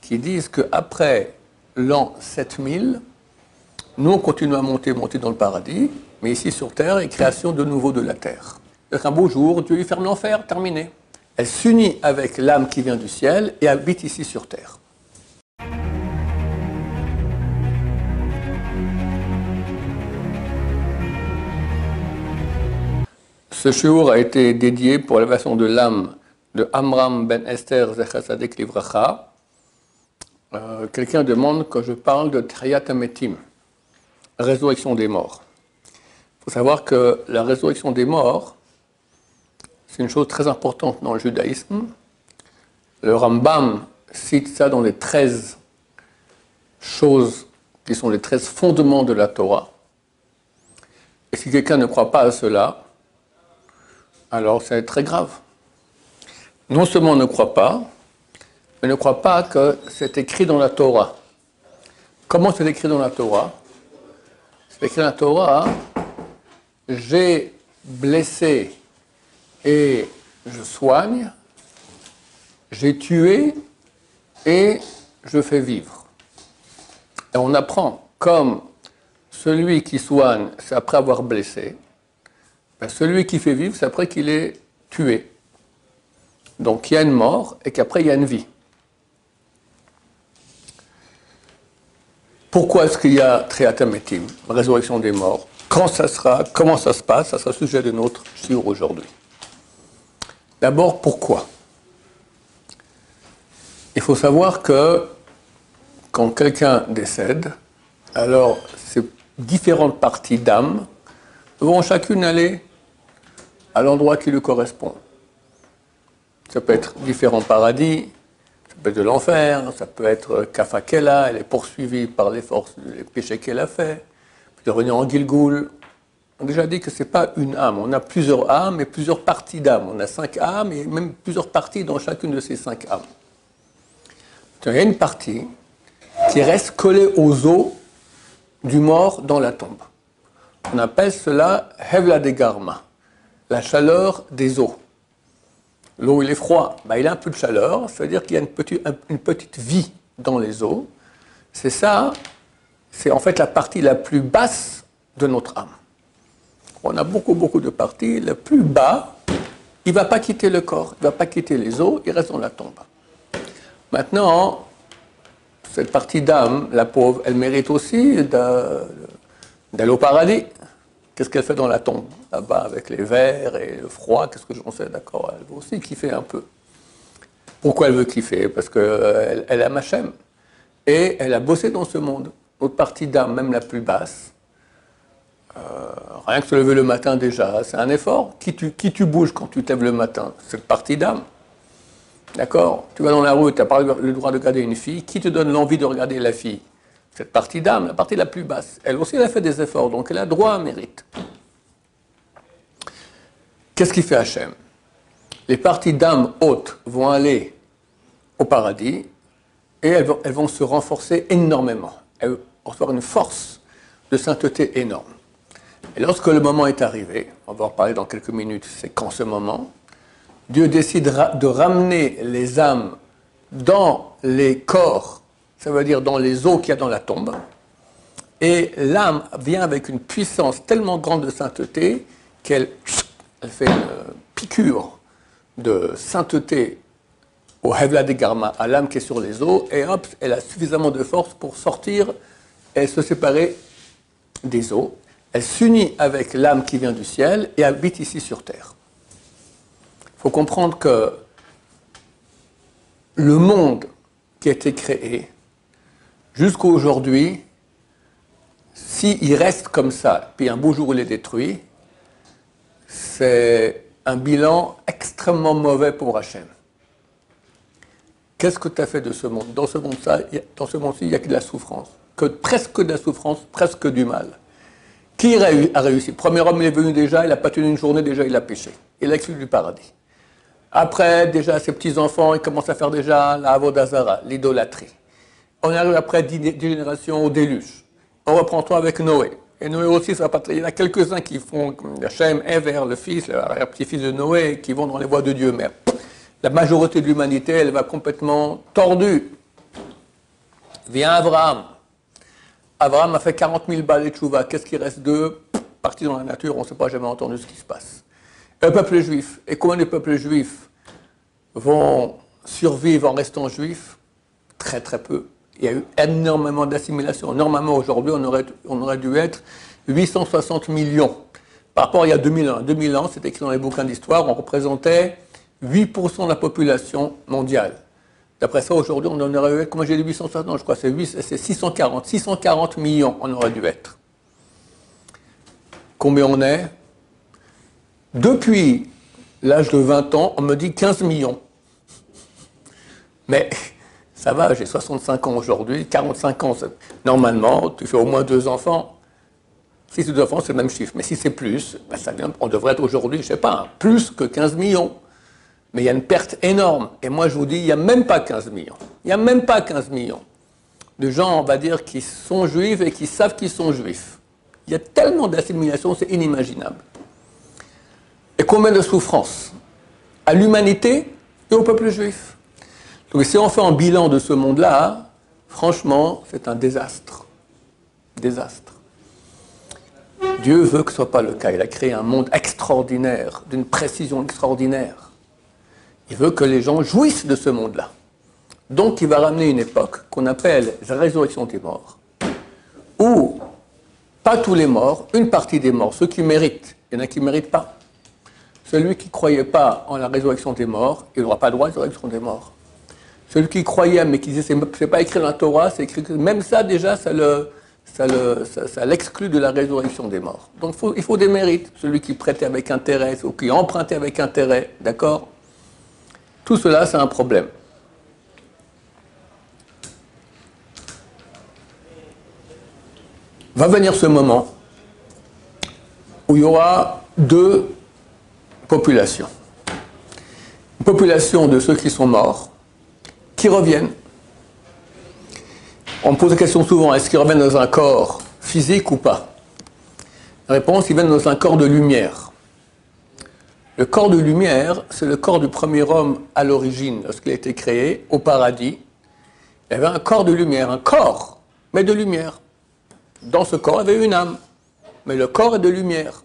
qui disent qu'après l'an 7000, nous on continue à monter dans le paradis, mais ici sur terre, et création de nouveau de la terre. Donc un beau jour, Dieu lui ferme l'enfer, terminé. Elle s'unit avec l'âme qui vient du ciel et habite ici sur terre. Ce shiur a été dédié pour l'élévation de l'âme de Amram ben Esther Zecher Tzaddik Livracha. Quelqu'un demande que je parle de Tchiyat HaMetim, résurrection des morts. Il faut savoir que la résurrection des morts, c'est une chose très importante dans le judaïsme. Le Rambam cite ça dans les 13 choses qui sont les 13 fondements de la Torah. Et si quelqu'un ne croit pas à cela, alors c'est très grave. Non seulement on ne croit pas, mais ne croit pas que c'est écrit dans la Torah. Comment c'est écrit dans la Torah? C'est écrit dans la Torah, j'ai blessé et je soigne, j'ai tué et je fais vivre. Et on apprend comme celui qui soigne, c'est après avoir blessé, ben celui qui fait vivre, c'est après qu'il est tué. Donc il y a une mort et qu'après il y a une vie. Pourquoi est-ce qu'il y a Tchiyat HaMetim, résurrection des morts? Quand ça sera, comment ça se passe? Ça sera le sujet de notre shiur aujourd'hui. D'abord, pourquoi? Il faut savoir que quand quelqu'un décède, alors ces différentes parties d'âme vont chacune aller à l'endroit qui lui correspond. Ça peut être différents paradis, ça peut être de l'enfer, ça peut être Kafakela, elle est poursuivie par les forces, les péchés qu'elle a fait, puis de revenir en Gilgoul. On a déjà dit que ce n'est pas une âme, on a plusieurs âmes et plusieurs parties d'âme. On a 5 âmes et même plusieurs parties dans chacune de ces 5 âmes. Il y a une partie qui reste collée aux os du mort dans la tombe. On appelle cela Hevla de Garma, la chaleur des os. L'eau, il est froid, il a un peu de chaleur, ça veut dire qu'il y a une petite vie dans les os. C'est ça, c'est en fait la partie la plus basse de notre âme. On a beaucoup de parties, le plus bas, il ne va pas quitter le corps, il ne va pas quitter les os, il reste dans la tombe. Maintenant, cette partie d'âme, la pauvre, elle mérite aussi d'aller au paradis. Qu'est-ce qu'elle fait dans la tombe, là-bas, avec les vers et le froid, qu'est-ce que j'en sais, d'accord? Elle veut aussi kiffer un peu. Pourquoi elle veut kiffer? Parce qu'elle aime Hachem. Et elle a bossé dans ce monde. Notre partie d'âme, même la plus basse, rien que se lever le matin déjà, c'est un effort. Qui tu bouges quand tu te lèves le matin? Cette partie d'âme. D'accord? Tu vas dans la rue, tu n'as pas le droit de regarder une fille. Qui te donne l'envie de regarder la fille? Cette partie d'âme, la partie la plus basse. Elle aussi, elle a fait des efforts, donc elle a droit à mérite. Qu'est-ce qui fait Hachem? Les parties d'âme hautes vont aller au paradis et elles vont se renforcer énormément. Elles vont avoir une force de sainteté énorme. Et lorsque le moment est arrivé, on va en parler dans quelques minutes, c'est quand ce moment, Dieu décide de ramener les âmes dans les corps, ça veut dire dans les os qu'il y a dans la tombe, et l'âme vient avec une puissance tellement grande de sainteté qu'elle fait une piqûre de sainteté au Hevla de Garma, à l'âme qui est sur les os, et hop, elle a suffisamment de force pour sortir et se séparer des os. Elle s'unit avec l'âme qui vient du ciel et habite ici sur terre. Il faut comprendre que le monde qui a été créé, jusqu'à aujourd'hui, s'il reste comme ça, puis un beau jour il est détruit, c'est un bilan extrêmement mauvais pour Hachem. Qu'est-ce que tu as fait de ce monde? Dans ce monde-ci, il n'y a que de la souffrance. Presque de la souffrance, presque du mal. Qui a réussi? Le premier homme, il est venu déjà, il n'a pas tenu une journée, déjà il a péché. Il a exclu du paradis. Après, déjà, ses petits-enfants, ils commencent à faire déjà la Avodazara, l'idolâtrie. On arrive après 10 générations au déluge. On reprend tout avec Noé. Et Noé aussi, ça va pas. Il y en a quelques-uns qui font, Hachem, Ever, le fils, le petit-fils de Noé, qui vont dans les voies de Dieu. Mais la majorité de l'humanité, elle va complètement tordue. Vient Abraham. Abraham a fait 40 000 balais de tchouva. Qu'est-ce qui reste d'eux? Partis dans la nature, on ne sait pas, jamais entendu ce qui se passe. Le peuple juif. Et combien de peuples juifs vont survivre en restant juifs? Très très peu. Il y a eu énormément d'assimilation. Normalement, aujourd'hui, on aurait dû être 860 millions. Par rapport à il y a 2000 ans. 2000 ans, c'est écrit dans les bouquins d'histoire, on représentait 8% de la population mondiale. D'après ça, aujourd'hui, on en aurait dû être, comment j'ai dit 860, non, je crois que c'est 640. 640 millions, on aurait dû être. Combien on est? Depuis l'âge de 20 ans, on me dit 15 millions. Mais ça va, j'ai 65 ans aujourd'hui, 45 ans. Normalement, tu fais au moins 2 enfants. Si c'est 2 enfants, c'est le même chiffre. Mais si c'est plus, ben on devrait être aujourd'hui, je ne sais pas, plus que 15 millions. Mais il y a une perte énorme. Et moi, je vous dis, il n'y a même pas 15 millions. Il n'y a même pas 15 millions de gens, on va dire, qui sont juifs et qui savent qu'ils sont juifs. Il y a tellement d'assimilation, c'est inimaginable. Et combien de souffrances à l'humanité et au peuple juif. Donc si on fait un bilan de ce monde-là, franchement, c'est un désastre. Désastre. Dieu veut que ce ne soit pas le cas. Il a créé un monde extraordinaire, d'une précision extraordinaire. Il veut que les gens jouissent de ce monde-là. Donc il va ramener une époque qu'on appelle la résurrection des morts, où pas tous les morts, une partie des morts, ceux qui méritent, il y en a qui ne méritent pas. Celui qui ne croyait pas en la résurrection des morts, il n'aura pas droit à la résurrection des morts. Celui qui croyait, mais qui disait c'est pas écrit dans la Torah, c'est écrit, même ça déjà, ça l'exclut de la résurrection des morts. Donc il faut des mérites. Celui qui prêtait avec intérêt, ou qui empruntait avec intérêt, d'accord? Tout cela, c'est un problème. Va venir ce moment où il y aura deux populations. Une population de ceux qui sont morts, qui reviennent. On me pose la question souvent, est-ce qu'ils reviennent dans un corps physique ou pas? La réponse, ils viennent dans un corps de lumière. Le corps de lumière, c'est le corps du premier homme à l'origine, lorsqu'il a été créé, au paradis. Il y avait un corps de lumière, un corps, mais de lumière. Dans ce corps, il y avait une âme, mais le corps est de lumière.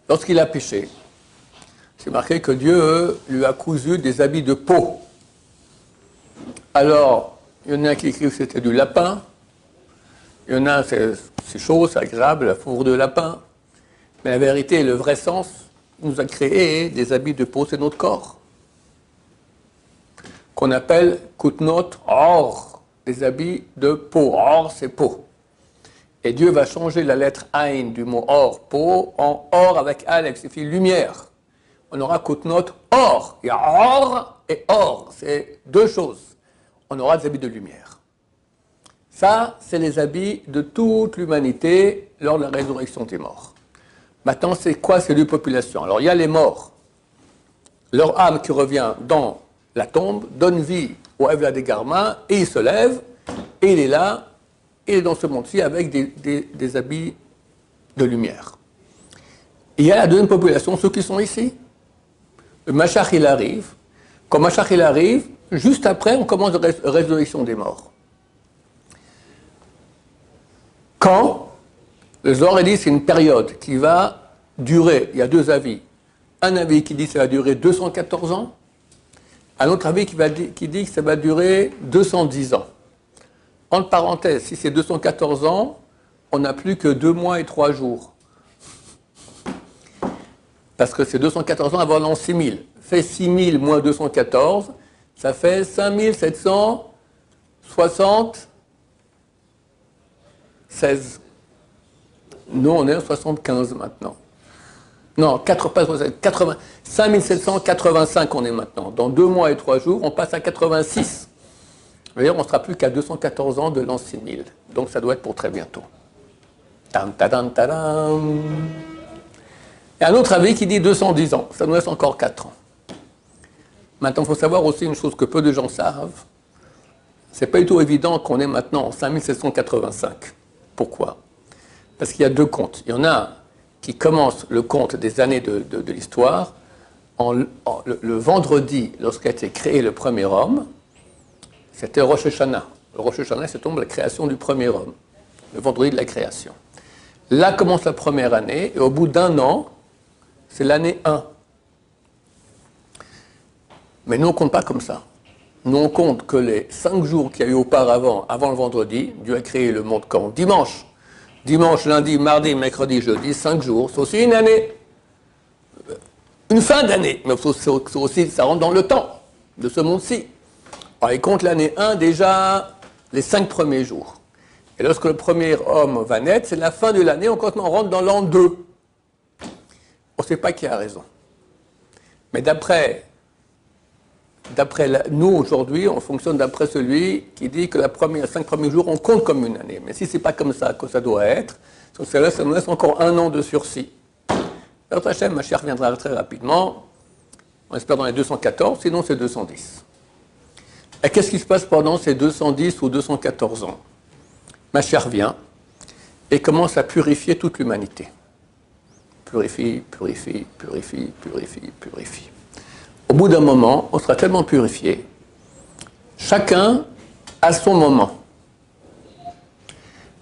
Lorsqu'il a péché, c'est marqué que Dieu lui a cousu des habits de peau. Alors, il y en a qui écrivent que c'était du lapin, il y en a, c'est chaud, c'est agréable, la fourrure de lapin, mais la vérité, le vrai sens, il nous a créé des habits de peau, c'est notre corps, qu'on appelle kutnot or, des habits de peau. Or, c'est peau. Et Dieu va changer la lettre Ain du mot or, peau, en or avec Aleph, c'est fait lumière. On aura kutnot or. Il y a or et or, c'est deux choses. On aura des habits de lumière. Ça, c'est les habits de toute l'humanité lors de la résurrection des morts. Maintenant, c'est quoi ces deux populations? Alors, il y a les morts. Leur âme qui revient dans la tombe donne vie au Evla des Garma et il se lève et il est là, il est dans ce monde-ci avec des habits de lumière. Et il y a la deuxième population, ceux qui sont ici. Le Mashiach, il arrive. Quand Mashiach, il arrive, juste après, on commence la résurrection des morts. Quand le Zohar dit c'est une période qui va durer, il y a deux avis. Un avis qui dit que ça va durer 214 ans, un autre avis qui dit que ça va durer 210 ans. Entre parenthèses, si c'est 214 ans, on n'a plus que 2 mois et 3 jours. Parce que c'est 214 ans avant l'an 6000. Fait 6000 moins 214, ça fait 5776. Nous, on est en 75 maintenant. Non, 5785 on est maintenant. Dans 2 mois et 3 jours, on passe à 86. D'ailleurs, on ne sera plus qu'à 214 ans de l'an 6000. Donc ça doit être pour très bientôt. Tam, tadam, tadam. Et un autre avis qui dit 210 ans. Ça nous laisse encore 4 ans. Maintenant, il faut savoir aussi une chose que peu de gens savent. C'est pas du tout évident qu'on est maintenant en 5785. Pourquoi? Parce qu'il y a deux comptes. Il y en a qui commencent le compte des années de l'histoire le vendredi, lorsqu'a été créé le premier homme, c'était Rosh Hashanah. Le Rosh Hashanah, ça tombe la création du premier homme, le vendredi de la création. Là commence la première année, et au bout d'un an, c'est l'année 1. Mais nous, on ne compte pas comme ça. Nous, on compte que les 5 jours qu'il y a eu auparavant, avant le vendredi, Dieu a créé le monde quand dimanche. Dimanche, lundi, mardi, mercredi, jeudi, 5 jours, c'est aussi une année. Une fin d'année, mais aussi, ça rentre dans le temps de ce monde-ci. Alors, il compte l'année 1 déjà les 5 premiers jours. Et lorsque le premier homme va naître, c'est la fin de l'année, on rentre dans l'an 2. On ne sait pas qui a raison. Mais d'après nous, aujourd'hui, on fonctionne d'après celui qui dit que les 5 premiers jours, on compte comme une année. Mais si ce n'est pas comme ça que ça doit être, ça nous laisse encore un an de sursis. Notre Hachem, Mashiach reviendra très rapidement, on espère dans les 214, sinon c'est 210. Et qu'est-ce qui se passe pendant ces 210 ou 214 ans? Mashiach vient et commence à purifier toute l'humanité. Purifie, purifie, purifie, purifie, purifie. Au bout d'un moment, on sera tellement purifié, chacun a son moment.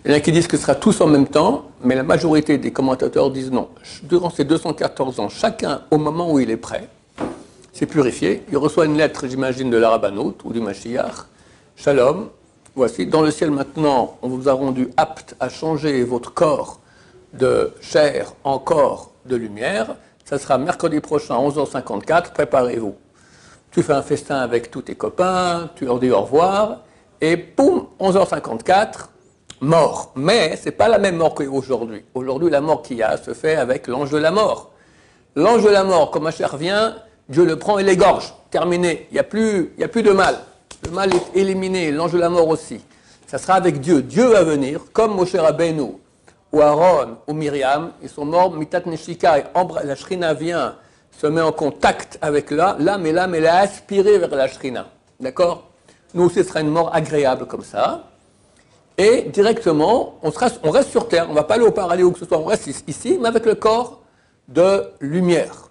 Il y en a qui disent que ce sera tous en même temps, mais la majorité des commentateurs disent non. Durant ces 214 ans, chacun, au moment où il est prêt, s'est purifié. Il reçoit une lettre, j'imagine, de la Rabbanout ou du Mashiach. Shalom, voici, dans le ciel maintenant, on vous a rendu apte à changer votre corps de chair en corps de lumière. Ça sera mercredi prochain à 11h54, préparez-vous. Tu fais un festin avec tous tes copains, tu leur dis au revoir, et poum, 11h54, mort. Mais ce n'est pas la même mort qu'aujourd'hui. Aujourd'hui, la mort qu'il y a se fait avec l'ange de la mort. L'ange de la mort, quand Mashiach vient, Dieu le prend et l'égorge. Terminé. Il n'y a plus de mal. Le mal est éliminé, l'ange de la mort aussi. Ça sera avec Dieu. Dieu va venir, comme Moshe Rabbeinu, ou Aaron, ou Myriam, ils sont morts, Mitat Neshika, et la Shrina vient, se met en contact avec l'âme, et l'âme, elle est aspirée vers la Shrina. D'accord? Nous aussi, ce sera une mort agréable comme ça. Et directement, on reste sur Terre, on ne va pas aller au paradis ou que ce soit, on reste ici, mais avec le corps de lumière.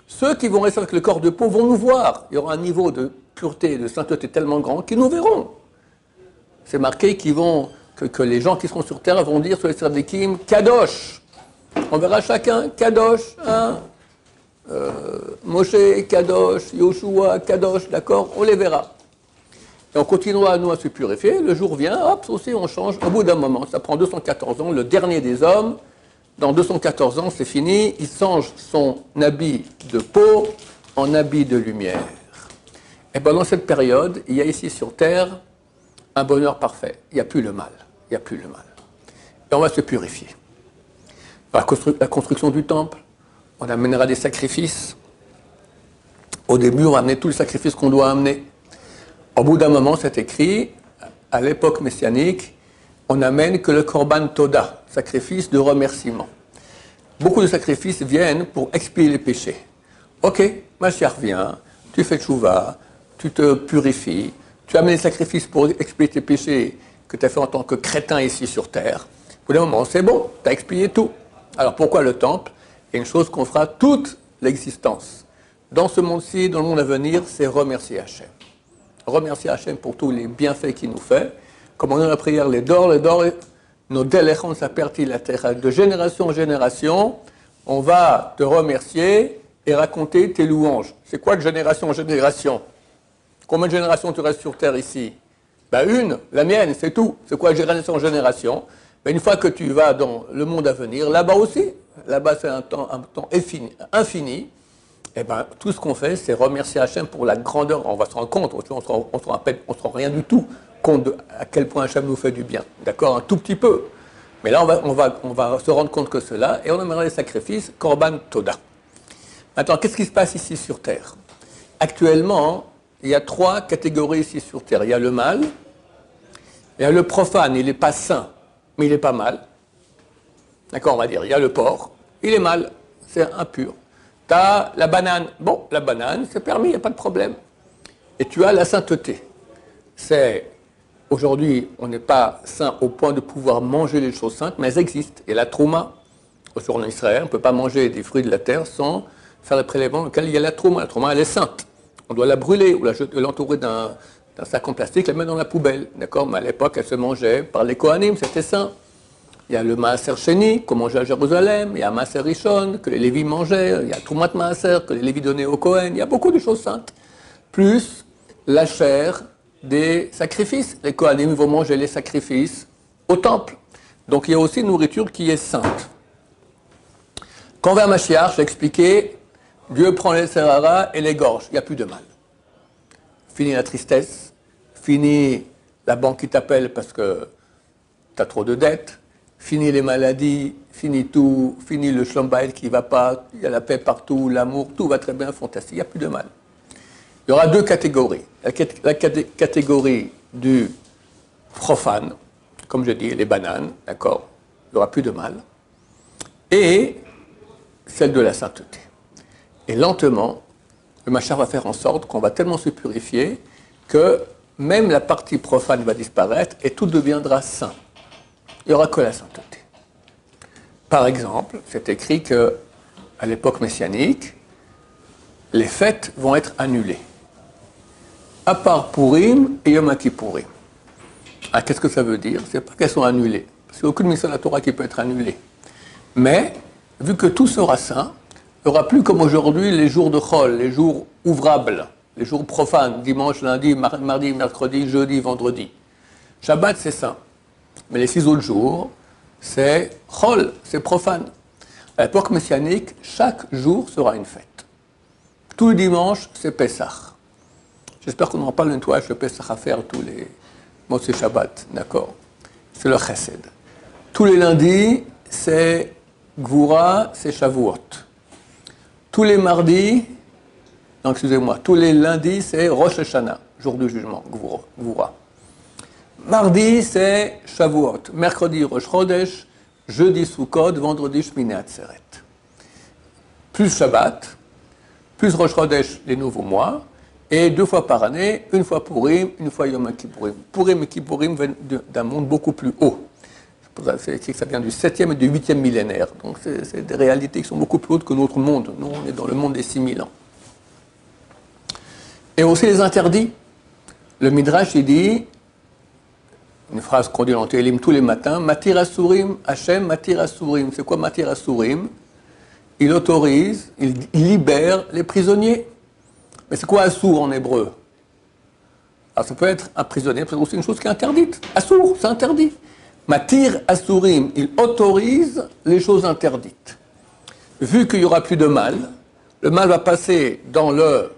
Ceux qui vont rester avec le corps de peau vont nous voir. Il y aura un niveau de pureté et de sainteté tellement grand qu'ils nous verront. C'est marqué que les gens qui seront sur Terre vont dire sur les tzadikim, Kadosh. On verra chacun, Kadosh, hein, Moshe, Kadosh, Yoshua, Kadosh, d'accord? On les verra. Et on continuera, nous, à se purifier. Le jour vient, hop, aussi, on change. Au bout d'un moment, ça prend 214 ans, le dernier des hommes. Dans 214 ans, c'est fini. Il change son habit de peau en habit de lumière. Et pendant cette période, il y a ici sur Terre un bonheur parfait. Il n'y a plus le mal. Il n'y a plus le mal. Et on va se purifier. La construction du temple, on amènera des sacrifices. Au début, on va amener tous les sacrifices qu'on doit amener. Au bout d'un moment, c'est écrit, à l'époque messianique, on n'amène que le Korban Toda, sacrifice de remerciement. Beaucoup de sacrifices viennent pour expier les péchés. Ok, Mashiach vient, tu fais tchouva, tu te purifies, tu amènes les sacrifices pour expier tes péchés que tu as fait en tant que crétin ici sur terre. Au bout d'un moment, c'est bon, tu as expié tout. Alors pourquoi le temple? Il y a une chose qu'on fera toute l'existence. Dans ce monde-ci, dans le monde à venir, c'est remercier Hachem. Remercier Hachem pour tous les bienfaits qu'il nous fait. Comme on a la prière, les dors, nos délechons s'apertit la terre. De génération en génération, on va te remercier et raconter tes louanges. C'est quoi de génération en génération? Combien de générations tu restes sur terre ici? Ben une, la mienne, c'est tout. C'est quoi de génération en génération? Ben une fois que tu vas dans le monde à venir, là-bas aussi, là-bas c'est un temps infini. Et ben, tout ce qu'on fait, c'est remercier Hachem pour la grandeur. On va se rendre compte, on ne se rend rien du tout compte à quel point Hachem nous fait du bien. D'accord? Un tout petit peu. Mais là, on va se rendre compte que cela, et on amènera les sacrifices, Korban Toda. Maintenant, qu'est-ce qui se passe ici sur Terre? Actuellement, il y a 3 catégories ici sur Terre. Il y a le mal, il y a le profane, il n'est pas sain, mais il n'est pas mal. D'accord, on va dire. Il y a le porc, il est mal, c'est impur. Tu as la banane. Bon, la banane, c'est permis, il n'y a pas de problème. Et tu as la sainteté. Aujourd'hui, on n'est pas saint au point de pouvoir manger les choses saintes, mais elles existent. Et la trouma, en Israël, on ne peut pas manger des fruits de la terre sans faire le prélèvement dans lequel il y a la trouma. La trouma, elle est sainte. On doit la brûler ou l'entourer d'un un sac en plastique, la met dans la poubelle. D'accord? Mais à l'époque, elle se mangeait par les Kohanim, c'était sain. Il y a le Maaser Sheni, qu'on mangeait à Jérusalem, il y a Maaser Rishon, que les Lévis mangeaient, il y a Troumat Maaser, que les Lévis donnaient au Kohen, il y a beaucoup de choses saintes. Plus la chair des sacrifices. Les Kohanim vont manger les sacrifices au temple. Donc il y a aussi une nourriture qui est sainte. Quand vers Mashiach, j'ai expliqué, Dieu prend les Serara et les gorge, il n'y a plus de mal. Fini la tristesse, fini la banque qui t'appelle parce que tu as trop de dettes, fini les maladies, fini tout, fini le shlombaïl qui ne va pas, il y a la paix partout, l'amour, tout va très bien, fantastique, il n'y a plus de mal. Il y aura deux catégories. La catégorie du profane, comme je dis, les bananes, d'accord, il n'y aura plus de mal, et celle de la sainteté. Et lentement, le Mashiach va faire en sorte qu'on va tellement se purifier que même la partie profane va disparaître et tout deviendra saint. Il n'y aura que la sainteté. Par exemple, c'est écrit qu'à l'époque messianique, les fêtes vont être annulées. À part Purim et Yom Kippourim. Ah, qu'est-ce que ça veut dire? C'est pas qu'elles sont annulées. Parce qu'il n'y a aucune mission de la Torah qui peut être annulée. Mais, vu que tout sera saint, il n'y aura plus comme aujourd'hui les jours de Chol, les jours ouvrables, les jours profanes, dimanche, lundi, mardi, mercredi, jeudi, vendredi. Shabbat, c'est saint. Mais les 6 autres jours, c'est Chol, c'est profane. À l'époque messianique, chaque jour sera une fête. Tous les dimanches, c'est Pessah. J'espère qu'on n'aura pas le nettoyage de Pessah à faire tous les mois, c'est Shabbat, d'accord? C'est le Chesed. Tous les lundis, c'est Gvura, c'est Shavuot. Tous les mardis, non, excusez-moi, tous les lundis, c'est Rosh Hashanah, jour du jugement, Gvura. Mardi, c'est Shavuot. Mercredi, Rosh Chodesh. Jeudi, Sukkot. Vendredi, Shmini Atzeret. Plus Shabbat, plus Rosh Chodesh, les nouveaux mois. Et 2 fois par année, une fois Purim, une fois Yom Kippourim. Purim et Kippourim viennent d'un monde beaucoup plus haut. C'est écrit que ça vient du 7e et du 8e millénaire. Donc c'est des réalités qui sont beaucoup plus hautes que notre monde. Nous, on est dans le monde des 6000 ans. Et aussi les interdits. Le Midrash, il dit, une phrase qu'on dit dans Télim tous les matins, Matir Asurim, Hachem Matir Asurim. C'est quoi Matir Asurim? Il autorise, il libère les prisonniers. Mais c'est quoi Assour en hébreu? Alors ça peut être un prisonnier, c'est aussi une chose qui est interdite. Assour, c'est interdit. Matir Asurim, il autorise les choses interdites. Vu qu'il n'y aura plus de mal, le mal va passer dans le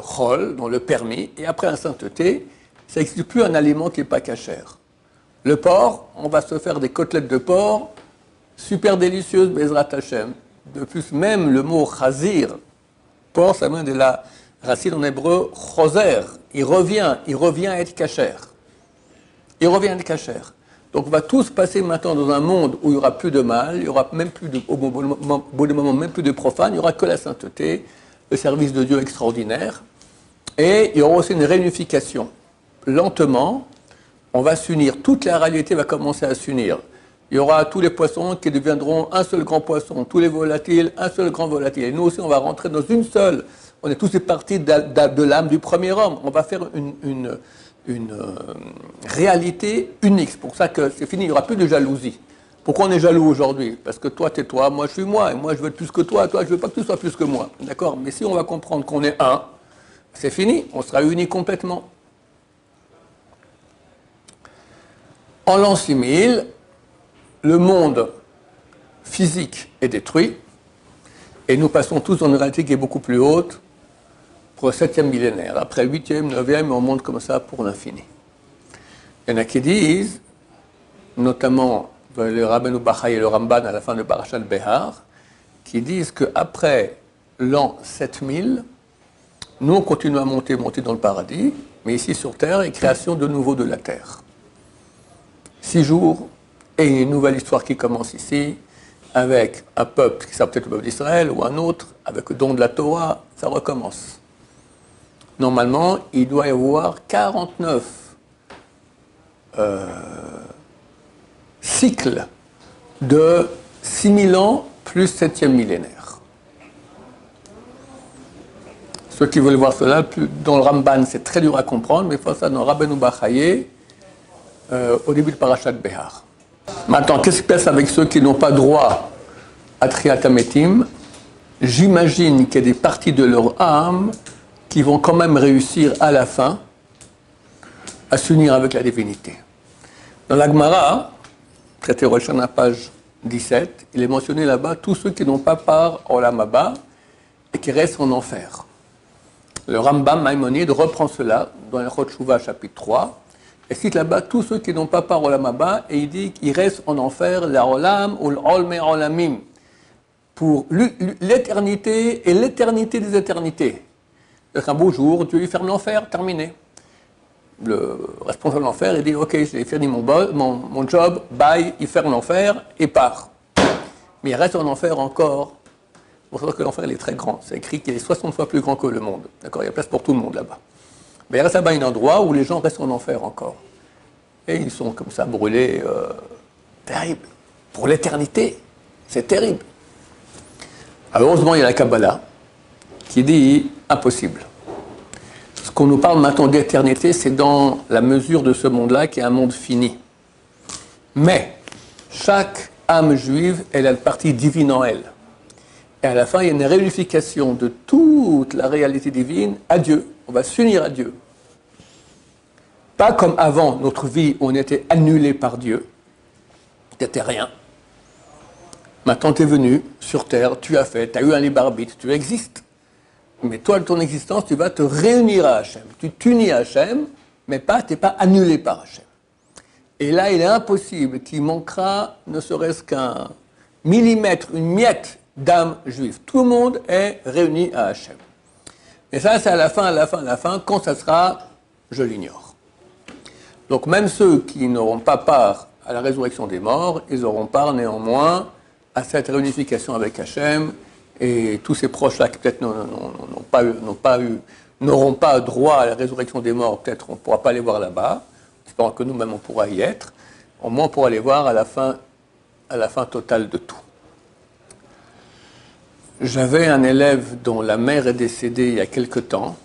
chol, dans le permis, et après la sainteté, ça n'existe plus un aliment qui n'est pas cachère. Le porc, on va se faire des côtelettes de porc, super délicieuses, Bezrat Hashem. De plus, même le mot chazir, porc, ça vient de la racine en hébreu choser. Il revient à être cachère. Il revient à être cachère. Donc on va tous passer maintenant dans un monde où il n'y aura plus de mal, il n'y aura même plus au bout du moment même plus de profane, il n'y aura que la sainteté, le service de Dieu extraordinaire, et il y aura aussi une réunification. Lentement, on va s'unir, toute la réalité va commencer à s'unir. Il y aura tous les poissons qui deviendront un seul grand poisson, tous les volatiles, un seul grand volatile. Et nous aussi, on va rentrer dans une seule. On est tous des parties de l'âme du premier homme. On va faire une réalité unique. C'est pour ça que c'est fini, il n'y aura plus de jalousie. Pourquoi on est jaloux aujourd'hui? Parce que toi, t'es toi, moi, je suis moi, et moi, je veux être plus que toi, je veux pas que tu sois plus que moi. D'accord? Mais si on va comprendre qu'on est un, c'est fini, on sera unis complètement. En l'an 6000, le monde physique est détruit, et nous passons tous dans une réalité qui est beaucoup plus haute pour le 7e millénaire. Après le 8e, 9e, on monte comme ça pour l'infini. Il y en a qui disent, notamment le Rabbeinu Bachai et le Ramban à la fin de Parashat Behar, qui disent qu'après l'an 7000, nous on continue à monter dans le paradis, mais ici sur Terre, et création de nouveau de la Terre. 6 jours, et une nouvelle histoire qui commence ici, avec un peuple qui sera peut-être le peuple d'Israël, ou un autre, avec le don de la Torah, ça recommence. Normalement, il doit y avoir 49 cycles de 6000 ans plus 7e millénaire. Ceux qui veulent voir cela, dans le Ramban, c'est très dur à comprendre, mais il faut ça dans Rabbeinu Bachaye, au début de Parashat Behar. Maintenant, qu'est-ce qui se passe avec ceux qui n'ont pas droit à Triat Hametim? J'imagine qu'il y a des parties de leur âme qui vont quand même réussir à la fin à s'unir avec la divinité. Dans la Gemara, traité Rosh Hashanah, page 17, il est mentionné là-bas tous ceux qui n'ont pas part au Olam Haba et qui restent en enfer. Le Rambam Maïmonide reprend cela dans le Chot Shuvah, chapitre 3, et cite là-bas tous ceux qui n'ont pas part au Olam Haba, et il dit qu'ils restent en enfer, la Olam ou l'Olme Olamim, pour l'éternité et l'éternité des éternités. Donc un beau jour, Dieu lui ferme l'enfer, terminé. Le responsable de l'enfer, il dit ok, j'ai fini mon job, bye, il ferme l'enfer et part. Mais il reste en enfer encore. Pour savoir que l'enfer il est très grand. C'est écrit qu'il est 60 fois plus grand que le monde. D'accord, il y a place pour tout le monde là-bas. Mais il reste là-bas un endroit où les gens restent en enfer encore. Et ils sont comme ça brûlés. Terrible. Pour l'éternité, c'est terrible. Alors, heureusement, il y a la Kabbalah qui dit impossible. Ce qu'on nous parle maintenant d'éternité, c'est dans la mesure de ce monde-là qui est un monde fini. Mais chaque âme juive, elle a une partie divine en elle. Et à la fin, il y a une réunification de toute la réalité divine à Dieu. On va s'unir à Dieu. Pas comme avant notre vie, où on était annulé par Dieu. Tu n'étais rien. Maintenant, tu es venu sur Terre, tu as fait, tu as eu un libre arbitre, tu existes. Mais toi, de ton existence, tu vas te réunir à Hachem. Tu t'unis à Hachem, mais tu n'es pas annulé par Hachem. Et là, il est impossible qu'il manquera ne serait-ce qu'un millimètre, une miette d'âme juive. Tout le monde est réuni à Hachem. Mais ça, c'est à la fin. Quand ça sera, je l'ignore. Donc même ceux qui n'auront pas part à la résurrection des morts, ils auront part néanmoins à cette réunification avec Hachem, et tous ces proches-là qui peut-être n'auront pas droit à la résurrection des morts, peut-être on ne pourra pas les voir là-bas, espérant que nous-mêmes on pourra y être, au moins on pourra les voir à la fin totale de tout. J'avais un élève dont la mère est décédée il y a quelque temps,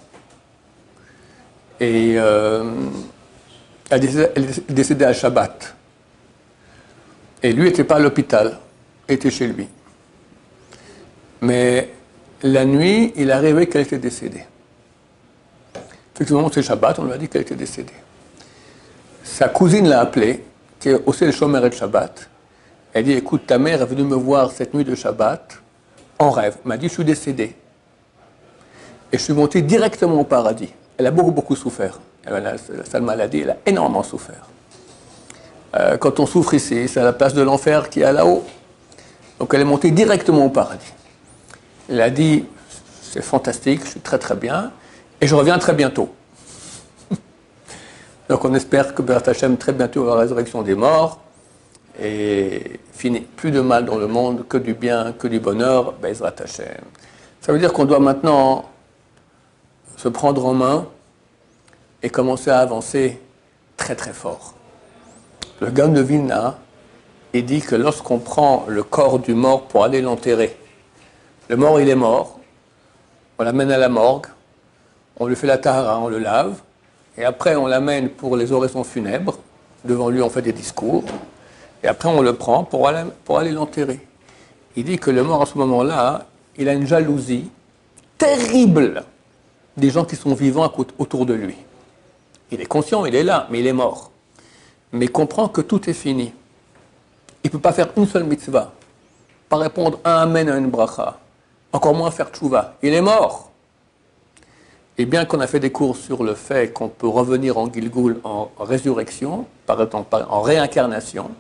et elle est décédée à Shabbat. Et lui n'était pas à l'hôpital, était chez lui. Mais la nuit, il arrivait qu'elle était décédée. Effectivement, c'est Shabbat, on lui a dit qu'elle était décédée. Sa cousine l'a appelé, qui est aussi le Shomer et Shabbat. Elle dit, écoute, ta mère est venue me voir cette nuit de Shabbat, en rêve. Elle m'a dit, je suis décédé. Et je suis monté directement au paradis. Elle a beaucoup souffert. Elle a cette maladie, elle a énormément souffert. Quand on souffre ici, c'est à la place de l'enfer qui est là-haut. Donc elle est montée directement au paradis. Elle a dit, c'est fantastique, je suis très bien, et je reviens très bientôt. Donc on espère que Be'erat Hashem très bientôt à la résurrection des morts, et fini. Plus de mal dans le monde, que du bien, que du bonheur, Be'erat Hashem. Ça veut dire qu'on doit maintenant se prendre en main et commencer à avancer très fort. Le Gaon de Vilna, il dit que lorsqu'on prend le corps du mort pour aller l'enterrer, le mort il est mort, on l'amène à la morgue, on lui fait la tahara, on le lave, et après on l'amène pour les oraisons funèbres, devant lui on fait des discours, et après on le prend pour aller l'enterrer. Il dit que le mort à ce moment-là, il a une jalousie terrible des gens qui sont vivants autour de lui. Il est conscient, il est là, mais il est mort. Mais il comprend que tout est fini. Il ne peut pas faire une seule mitzvah, pas répondre un amen à une bracha, encore moins faire tchouva. Il est mort. Et bien qu'on a fait des cours sur le fait qu'on peut revenir en Gilgul, en résurrection, par exemple en réincarnation,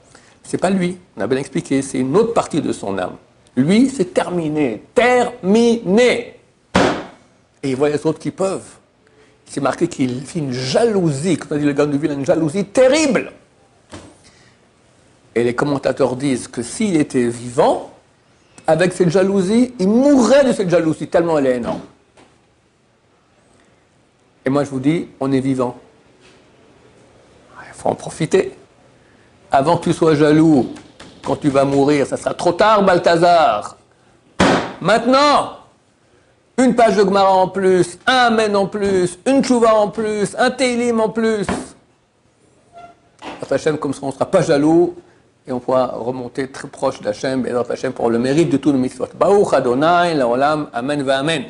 c'est pas lui. On a bien expliqué, c'est une autre partie de son âme. Lui, c'est terminé. Terminé. Et il voit les autres qui peuvent. C'est marqué qu'il fait une jalousie, comme a dit le Gaon de Vilna, une jalousie terrible. Et les commentateurs disent que s'il était vivant, avec cette jalousie, il mourrait de cette jalousie, tellement elle est énorme. Et moi je vous dis, on est vivant. Il faut en profiter. Avant que tu sois jaloux, quand tu vas mourir, ça sera trop tard, Balthazar. Maintenant, une page de Gemara en plus, un Amen en plus, une Tchouva en plus, un Teilim en plus. Hachem, comme ça, on ne sera pas jaloux et on pourra remonter très proche d'Hachem et d'Hachem pour le mérite de tous nos mitzvot. Baruch Adonai, Laolam, Amen va Amen.